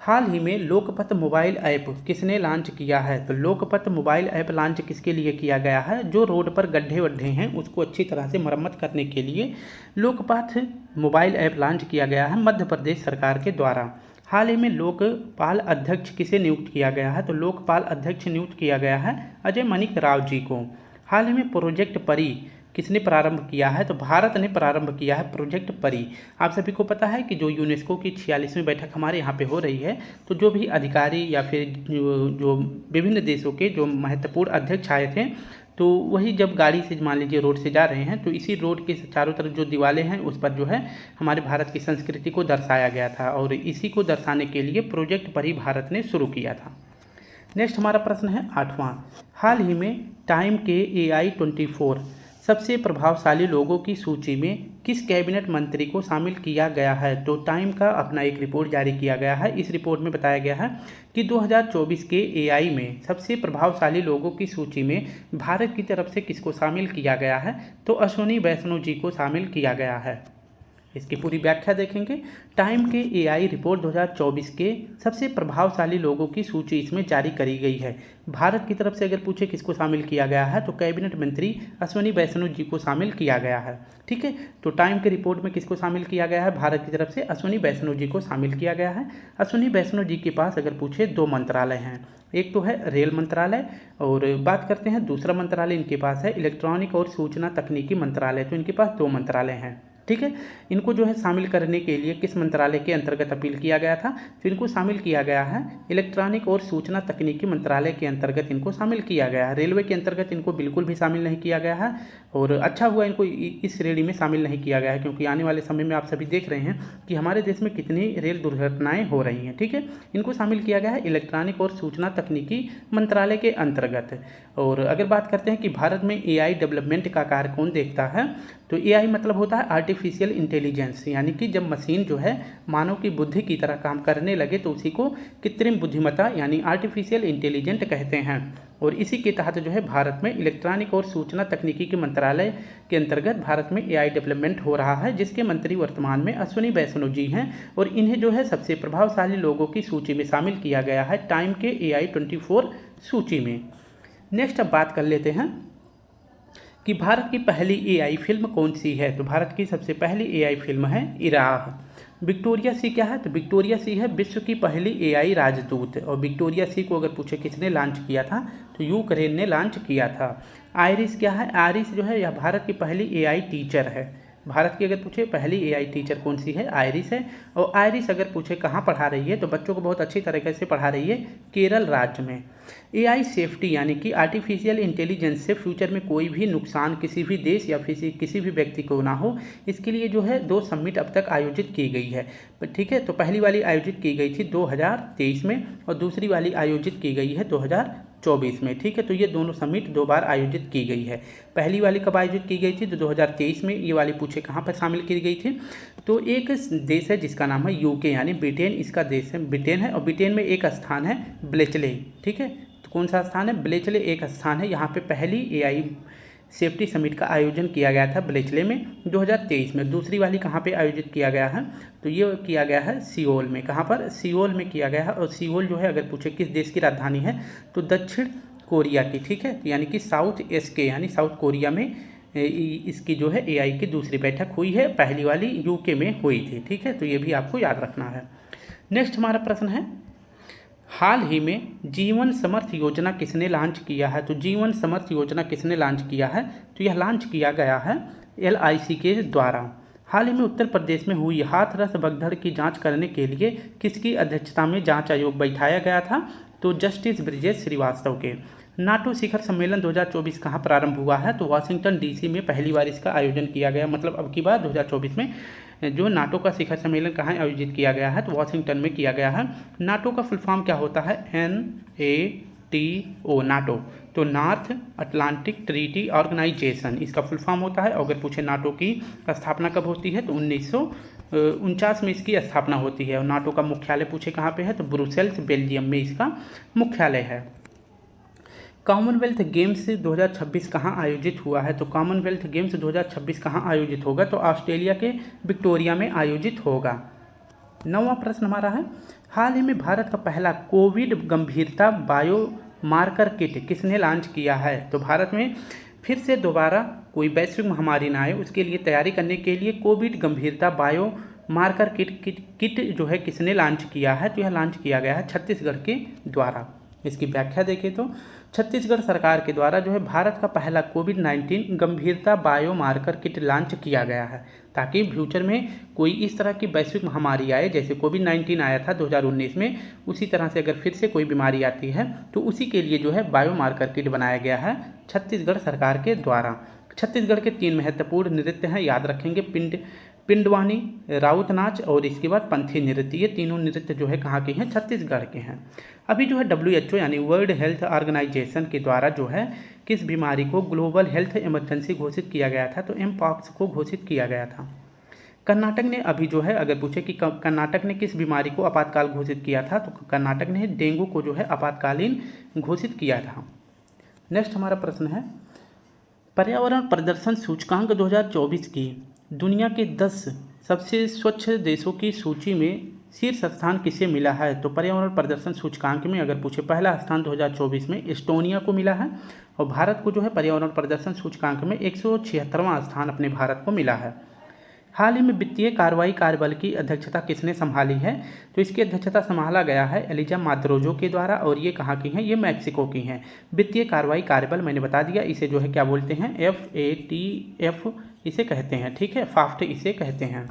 A: हाल ही में लोकपथ मोबाइल ऐप किसने लॉन्च किया है? तो लोकपथ मोबाइल ऐप लॉन्च किसके लिए किया गया है? जो रोड पर गड्ढे वड्ढे हैं उसको अच्छी तरह से मरम्मत करने के लिए लोकपथ मोबाइल ऐप लॉन्च किया गया है मध्य प्रदेश सरकार के द्वारा। हाल ही में लोकपाल अध्यक्ष किसे नियुक्त किया गया है? तो लोकपाल अध्यक्ष नियुक्त किया गया है अजय मनिक राव जी को। हाल ही में प्रोजेक्ट परी किसने प्रारंभ किया है? तो भारत ने प्रारंभ किया है प्रोजेक्ट परी। आप सभी को पता है कि जो यूनेस्को की 46वीं बैठक हमारे यहाँ पे हो रही है, तो जो भी अधिकारी या फिर जो विभिन्न देशों के जो महत्वपूर्ण अध्यक्ष आए थे, तो वही जब गाड़ी से मान लीजिए रोड से जा रहे हैं तो इसी रोड के चारों तरफ जो दीवारें हैं उस पर जो है हमारे भारत की संस्कृति को दर्शाया गया था और इसी को दर्शाने के लिए प्रोजेक्ट परी भारत ने शुरू किया था। नेक्स्ट हमारा प्रश्न है 8वां। हाल ही में टाइम के AI24 सबसे प्रभावशाली लोगों की सूची में किस कैबिनेट मंत्री को शामिल किया गया है? तो टाइम का अपना एक रिपोर्ट जारी किया गया है। इस रिपोर्ट में बताया गया है कि 2024 के AI में सबसे प्रभावशाली लोगों की सूची में भारत की तरफ से किसको शामिल किया गया है? तो अश्विनी वैष्णव जी को शामिल किया गया है। इसकी पूरी व्याख्या देखेंगे। टाइम के AI रिपोर्ट 2024 के सबसे प्रभावशाली लोगों की सूची इसमें जारी करी गई है। भारत की तरफ से अगर पूछे किसको शामिल किया गया है, तो कैबिनेट मंत्री अश्विनी वैष्णव जी को शामिल किया गया है। ठीक है, तो टाइम के रिपोर्ट में किसको शामिल किया गया है? भारत की तरफ से अश्विनी वैष्णव जी को शामिल किया गया है। अश्विनी वैष्णव जी के पास अगर पूछे 2 मंत्रालय हैं, एक तो है रेल मंत्रालय और बात करते हैं दूसरा मंत्रालय इनके पास है इलेक्ट्रॉनिक और सूचना तकनीकी मंत्रालय। तो इनके पास 2 मंत्रालय हैं। ठीक है, इनको जो है शामिल करने के लिए किस मंत्रालय के अंतर्गत अपील किया गया था? तो इनको शामिल किया गया है इलेक्ट्रॉनिक और सूचना तकनीकी मंत्रालय के अंतर्गत इनको शामिल किया गया है। रेलवे के अंतर्गत इनको बिल्कुल भी शामिल नहीं किया गया है और अच्छा हुआ इनको इस श्रेणी में शामिल नहीं किया गया है, क्योंकि आने वाले समय में आप सभी देख रहे हैं कि हमारे देश में कितनी रेल दुर्घटनाएं हो रही हैं। ठीक है, इनको शामिल किया गया है इलेक्ट्रॉनिक और सूचना तकनीकी मंत्रालय के अंतर्गत। और अगर बात करते हैं कि भारत में AI डेवलपमेंट का कार्य कौन देखता है, तो AI मतलब होता है आर्टिफिशियल इंटेलिजेंस, यानी कि जब मशीन जो है मानव की बुद्धि की तरह काम करने लगे तो उसी को कृत्रिम बुद्धिमत्ता यानी आर्टिफिशियल इंटेलिजेंट कहते हैं। और इसी के तहत जो है भारत में इलेक्ट्रॉनिक और सूचना तकनीकी के मंत्रालय के अंतर्गत भारत में AI डेवलपमेंट हो रहा है, जिसके मंत्री वर्तमान में अश्विनी वैष्णव जी हैं और इन्हें जो है सबसे प्रभावशाली लोगों की सूची में शामिल किया गया है टाइम के AI24 सूची में। नेक्स्ट अब बात कर लेते हैं कि भारत की पहली AI फिल्म कौन सी है? तो भारत की सबसे पहली AI फिल्म है इराह। विक्टोरिया सी क्या है? तो विक्टोरिया सी है विश्व की पहली AI राजदूत। और विक्टोरिया सी को अगर पूछे किसने लॉन्च किया था, तो यूक्रेन ने लॉन्च किया था। आयरिस क्या है? आयरिस जो है यह भारत की पहली AI टीचर है। भारत की अगर पूछे पहली AI टीचर कौन सी है? आयरिस है। और आयरिस अगर पूछे कहाँ पढ़ा रही है, तो बच्चों को बहुत अच्छी तरीके से पढ़ा रही है केरल राज्य में। AI सेफ्टी यानी कि आर्टिफिशियल इंटेलिजेंस से फ्यूचर में कोई भी नुकसान किसी भी देश या किसी भी व्यक्ति को ना हो, इसके लिए जो है 2 समिट अब तक आयोजित की गई है। ठीक है, तो पहली वाली आयोजित की गई थी 2023 में और दूसरी वाली आयोजित की गई है 2024 में। ठीक है, तो ये दोनों समिट 2 बार आयोजित की गई है। पहली वाली कब आयोजित की गई थी? तो 2023 में। ये वाली पूछे कहाँ पर शामिल की गई थी? तो एक देश है जिसका नाम है UK यानी ब्रिटेन, इसका देश है ब्रिटेन है। और ब्रिटेन में एक स्थान है ब्लेचले। ठीक है, तो कौन सा स्थान है? ब्लेचले एक स्थान है। यहाँ पे पहली AI सेफ्टी समिट का आयोजन किया गया था ब्लेचले में 2023 में। दूसरी वाली कहाँ पे आयोजित किया गया है? तो ये किया गया है सियोल में। कहाँ पर? सियोल में किया गया है। और सियोल जो है अगर पूछे किस देश की राजधानी है, तो दक्षिण कोरिया की। ठीक है, यानी कि साउथ SK यानी साउथ कोरिया में इसकी जो है AI की दूसरी बैठक हुई है। पहली वाली UK में हुई थी। ठीक है, तो ये भी आपको याद रखना है। नेक्स्ट हमारा प्रश्न है, हाल ही में जीवन समर्थ योजना किसने लॉन्च किया है? तो जीवन समर्थ योजना किसने लॉन्च किया है? तो यह लॉन्च किया गया है LIC के द्वारा। हाल ही में उत्तर प्रदेश में हुई हाथरस भगदड़ की जांच करने के लिए किसकी अध्यक्षता में जांच आयोग बैठाया गया था? तो जस्टिस ब्रिजेश श्रीवास्तव के। नाटो शिखर सम्मेलन 2024 कहाँ प्रारंभ हुआ है? तो वाशिंगटन DC में पहली बार इसका आयोजन किया गया। मतलब अब की बार 2024 में जो नाटो का शिखर सम्मेलन कहाँ आयोजित किया गया है? तो वाशिंगटन में किया गया है। नाटो का फुल फॉर्म क्या होता है? NATO, NATO. तो नॉर्थ अटलांटिक ट्रीटी ऑर्गेनाइजेशन इसका फुल फॉर्म होता है। अगर पूछे नाटो की स्थापना कब होती है, तो 1949 में इसकी स्थापना होती है। और नाटो का मुख्यालय पूछे कहाँ पे है, तो ब्रुसेल्स बेल्जियम में इसका मुख्यालय है। कॉमनवेल्थ गेम्स 2026 कहाँ आयोजित हुआ है? तो कॉमनवेल्थ गेम्स 2026 कहाँ आयोजित होगा? तो ऑस्ट्रेलिया के विक्टोरिया में आयोजित होगा। 9वां प्रश्न हमारा है, हाल ही में भारत का पहला कोविड गंभीरता बायोमार्कर किट किसने लॉन्च किया है? तो भारत में फिर से दोबारा कोई वैश्विक महामारी ना आए उसके लिए तैयारी करने के लिए कोविड गंभीरता बायोमार्कर किट जो है किसने लॉन्च किया है? तो यह लॉन्च किया गया है छत्तीसगढ़ के द्वारा। इसकी व्याख्या देखें तो छत्तीसगढ़ सरकार के द्वारा जो है भारत का पहला कोविड-19 गंभीरता बायोमार्कर किट लॉन्च किया गया है, ताकि फ्यूचर में कोई इस तरह की वैश्विक महामारी आए, जैसे कोविड-19 आया था 2019 में, उसी तरह से अगर फिर से कोई बीमारी आती है तो उसी के लिए जो है बायोमार्कर किट बनाया गया है छत्तीसगढ़ सरकार के द्वारा। छत्तीसगढ़ के 3 महत्वपूर्ण नृत्य हैं, याद रखेंगे, पिंडवानी, राउत नाच और इसके बाद पंथी नृत्य। ये तीनों नृत्य जो है कहाँ के हैं? छत्तीसगढ़ के हैं। अभी जो है WHO यानी वर्ल्ड हेल्थ ऑर्गेनाइजेशन के द्वारा जो है किस बीमारी को ग्लोबल हेल्थ इमरजेंसी घोषित किया गया था? तो एमपॉक्स को घोषित किया गया था। कर्नाटक ने अभी जो है, अगर पूछे कि कर्नाटक ने किस बीमारी को आपातकाल घोषित किया था, तो कर्नाटक ने डेंगू को जो है आपातकालीन घोषित किया था। नेक्स्ट हमारा प्रश्न है, पर्यावरण प्रदर्शन सूचकांक 2024 की दुनिया के 10 सबसे स्वच्छ देशों की सूची में शीर्ष स्थान किसे मिला है? तो पर्यावरण प्रदर्शन सूचकांक में अगर पूछे, पहला स्थान 2024 में एस्टोनिया को मिला है और भारत को जो है पर्यावरण प्रदर्शन सूचकांक में 176वां स्थान अपने भारत को मिला है। हाल ही में वित्तीय कार्रवाई कार्यबल की अध्यक्षता किसने संभाली है? तो इसकी अध्यक्षता संभाला गया है एलिजा माद्रोजो के द्वारा, और ये कहाँ की हैं? ये मैक्सिको की हैं। वित्तीय कार्रवाई कार्यबल मैंने बता दिया, इसे जो है क्या बोलते हैं? FATF इसे कहते हैं, ठीक है, फाफ्ट इसे कहते हैं।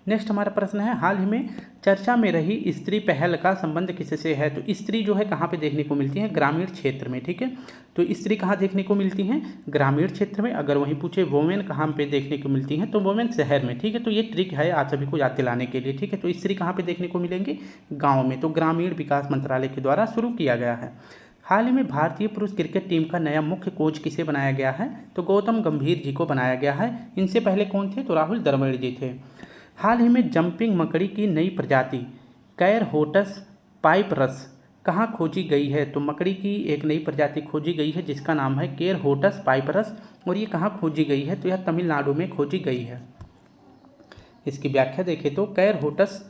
A: नेक्स्ट हमारा प्रश्न है, हाल ही में चर्चा में रही स्त्री पहल का संबंध किससे है? तो स्त्री जो है कहाँ पे देखने को मिलती है? ग्रामीण क्षेत्र में, ठीक है। तो स्त्री कहाँ देखने को मिलती हैं? ग्रामीण क्षेत्र में। अगर वहीं पूछे वोमेन कहाँ पे देखने को मिलती हैं, तो वोमेन शहर में, ठीक है। तो ये ट्रिक है आप सभी को याद दिलाने के लिए, ठीक है। तो स्त्री कहाँ पे देखने को मिलेंगे? गाँव में। तो ग्रामीण विकास मंत्रालय के द्वारा शुरू किया गया है। हाल ही में भारतीय पुरुष क्रिकेट टीम का नया मुख्य कोच किसे बनाया गया है? तो गौतम गंभीर जी को बनाया गया है। इनसे पहले कौन थे? तो राहुल द्रविड़ जी थे। हाल ही में जंपिंग मकड़ी की नई प्रजाति कैरहोटस पाइपरस कहाँ खोजी गई है? तो मकड़ी की एक नई प्रजाति खोजी गई है जिसका नाम है कैरहोटस पाइपरस, और ये कहाँ खोजी गई है? तो यह तमिलनाडु में खोजी गई है। इसकी व्याख्या देखें तो कैरहोटस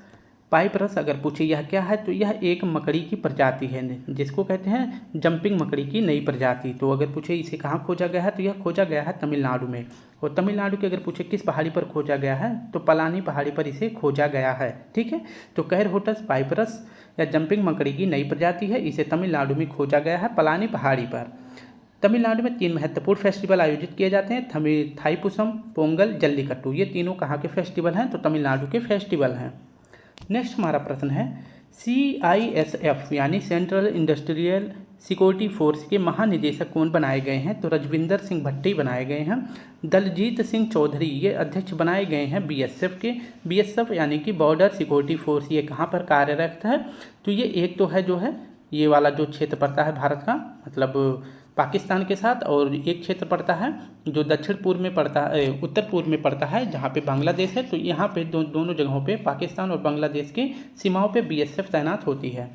A: पाइपरस अगर पूछे यह क्या है, तो यह एक मकड़ी की प्रजाति है जिसको कहते हैं जंपिंग मकड़ी की नई प्रजाति। तो अगर पूछे इसे कहाँ खोजा गया है, तो यह खोजा गया है तमिलनाडु में। और तमिलनाडु के अगर पूछे किस पहाड़ी पर खोजा गया है, तो पलानी पहाड़ी पर इसे खोजा गया है, ठीक है। तो कैरहोटस पाइपरस या जंपिंग मकड़ी की नई प्रजाति है, इसे तमिलनाडु में खोजा गया है पलानी पहाड़ी पर। तमिलनाडु में 3 महत्वपूर्ण फेस्टिवल आयोजित किए जाते हैं, थाईपुसम, पोंगल, जल्लीकट्टू। ये तीनों कहाँ के फेस्टिवल हैं? तो तमिलनाडु के फेस्टिवल हैं। नेक्स्ट हमारा प्रश्न है, CISF यानी सेंट्रल इंडस्ट्रियल सिक्योरिटी फोर्स के महानिदेशक कौन बनाए गए हैं? तो रजविंदर सिंह भट्टी बनाए गए हैं। दलजीत सिंह चौधरी ये अध्यक्ष बनाए गए हैं BSF के। BSF यानी कि बॉर्डर सिक्योरिटी फोर्स, ये कहाँ पर कार्यरत है? तो ये एक तो है जो है ये वाला जो क्षेत्र पड़ता है भारत का, मतलब पाकिस्तान के साथ, और एक क्षेत्र पड़ता है जो दक्षिण पूर्व में पड़ता है, उत्तर पूर्व में पड़ता है, जहाँ पे बांग्लादेश है। तो यहाँ पे दोनों जगहों पे पाकिस्तान और बांग्लादेश की सीमाओं पे BSF तैनात होती है।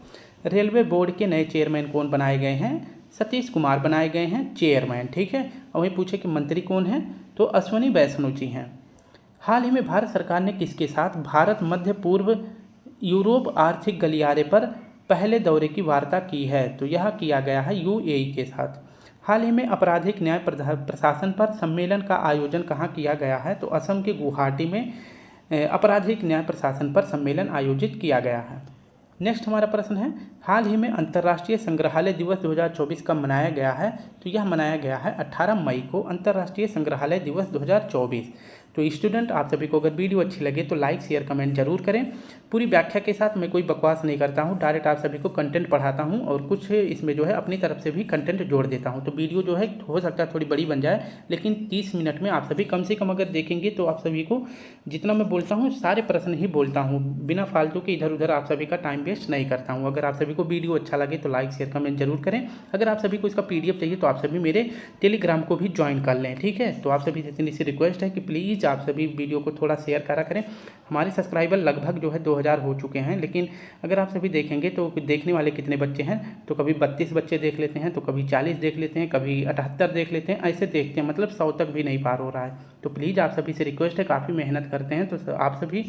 A: रेलवे बोर्ड के नए चेयरमैन कौन बनाए गए हैं? सतीश कुमार बनाए गए हैं चेयरमैन, ठीक है। और वहीं पूछे कि मंत्री कौन हैं, तो अश्वनी वैष्णव जी हैं। हाल ही में भारत सरकार ने किसके साथ भारत मध्य पूर्व यूरोप आर्थिक गलियारे पर पहले दौरे की वार्ता की है? तो यह किया गया है UAE के साथ। हाल ही में आपराधिक न्याय प्रशासन पर सम्मेलन का आयोजन कहाँ किया गया है? तो असम के गुवाहाटी में आपराधिक न्याय प्रशासन पर सम्मेलन आयोजित किया गया है। नेक्स्ट हमारा प्रश्न है, हाल ही में अंतर्राष्ट्रीय संग्रहालय दिवस 2024 कब मनाया गया है? तो यह मनाया गया है 18 मई को, अंतर्राष्ट्रीय संग्रहालय दिवस 2024। तो स्टूडेंट आप सभी को अगर वीडियो अच्छी लगे तो लाइक शेयर कमेंट जरूर करें। पूरी व्याख्या के साथ मैं कोई बकवास नहीं करता हूं, डायरेक्ट आप सभी को कंटेंट पढ़ाता हूं और कुछ इसमें जो है अपनी तरफ से भी कंटेंट जोड़ देता हूं। तो वीडियो जो है हो सकता है थोड़ी बड़ी बन जाए, लेकिन 30 मिनट में आप सभी कम से कम अगर देखेंगे तो आप सभी को जितना मैं बोलता हूँ सारे प्रश्न ही बोलता हूँ, बिना फालतू के इधर उधर आप सभी का टाइम वेस्ट नहीं करता हूँ। अगर आप सभी को वीडियो अच्छा लगे तो लाइक शेयर कमेंट जरूर करें। अगर आप सभी को इसका PDF चाहिए तो आप सभी मेरे टेलीग्राम को भी ज्वाइन कर लें, ठीक है। तो आप सभी से इतनी सी रिक्वेस्ट है कि प्लीज़ आप सभी वीडियो को थोड़ा शेयर करा करें। हमारे सब्सक्राइबर लगभग जो है 2000 हो चुके हैं, लेकिन अगर आप सभी देखेंगे तो देखने वाले कितने बच्चे हैं, तो कभी 32 बच्चे देख लेते हैं, तो कभी 40 देख लेते हैं, कभी 78 देख लेते हैं, ऐसे देखते हैं, मतलब 100 तक भी नहीं पार हो रहा है। तो प्लीज़ आप सभी से रिक्वेस्ट है, काफ़ी मेहनत करते हैं, तो आप सभी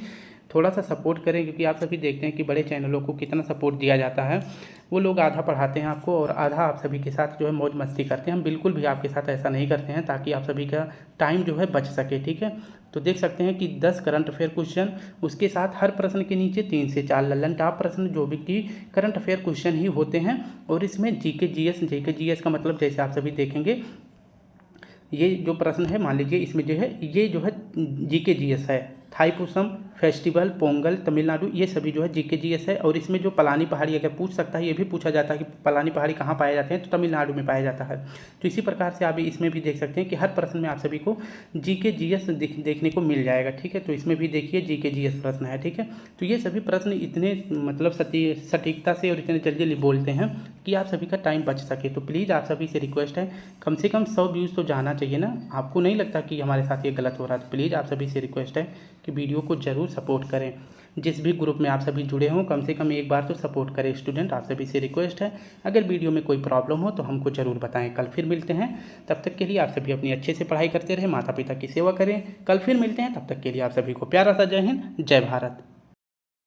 A: थोड़ा सा सपोर्ट करें, क्योंकि आप सभी देखते हैं कि बड़े चैनलों को कितना सपोर्ट दिया जाता है। वो लोग आधा पढ़ाते हैं आपको और आधा आप सभी के साथ जो है मौज मस्ती करते हैं। हम बिल्कुल भी आपके साथ ऐसा नहीं करते हैं, ताकि आप सभी का टाइम जो है बच सके, ठीक है। तो देख सकते हैं कि 10 करंट अफेयर क्वेश्चन, उसके साथ हर प्रश्न के नीचे 3 से 4 लल्लन टॉप प्रश्न जो भी कि करंट अफेयर क्वेश्चन ही होते हैं। और इसमें जीके जीएस का मतलब जैसे आप सभी देखेंगे, ये जो प्रश्न है मान लीजिए इसमें जो है ये जो है जीके जीएस है, थाईपुसम फेस्टिवल, पोंगल, तमिलनाडु, ये सभी जो है जीके जीएस है। और इसमें जो पलानी पहाड़ी अगर पूछ सकता है, ये भी पूछा जाता है कि पलानी पहाड़ी कहाँ पाए जाते हैं, तो तमिलनाडु में पाया जाता है। तो इसी प्रकार से आप इसमें भी देख सकते हैं कि हर प्रश्न में आप सभी को जीके जीएस देखने को मिल जाएगा, ठीक है। तो इसमें भी देखिए जीके जीएस प्रश्न है, ठीक है। तो ये सभी प्रश्न इतने मतलब सटीकता से और इतने जल्दी बोलते हैं कि आप सभी का टाइम बच सके। तो प्लीज़ आप सभी से रिक्वेस्ट है, कम से कम 100 व्यूज़ तो जाना चाहिए ना। आपको नहीं लगता कि हमारे साथ ये गलत हो रहा है? तो प्लीज़ आप सभी से रिक्वेस्ट है कि वीडियो को ज़रूर सपोर्ट करें। जिस भी ग्रुप में आप सभी जुड़े हों, कम से कम एक बार तो सपोर्ट करें स्टूडेंट, आप सभी से रिक्वेस्ट है। अगर वीडियो में कोई प्रॉब्लम हो तो हमको ज़रूर बताएं। कल फिर मिलते हैं, तब तक के लिए आप सभी अपनी अच्छे से पढ़ाई करते रहें, माता पिता की सेवा करें। कल फिर मिलते हैं, तब तक के लिए आप सभी को प्यारा सा जय हिंद, जय भारत।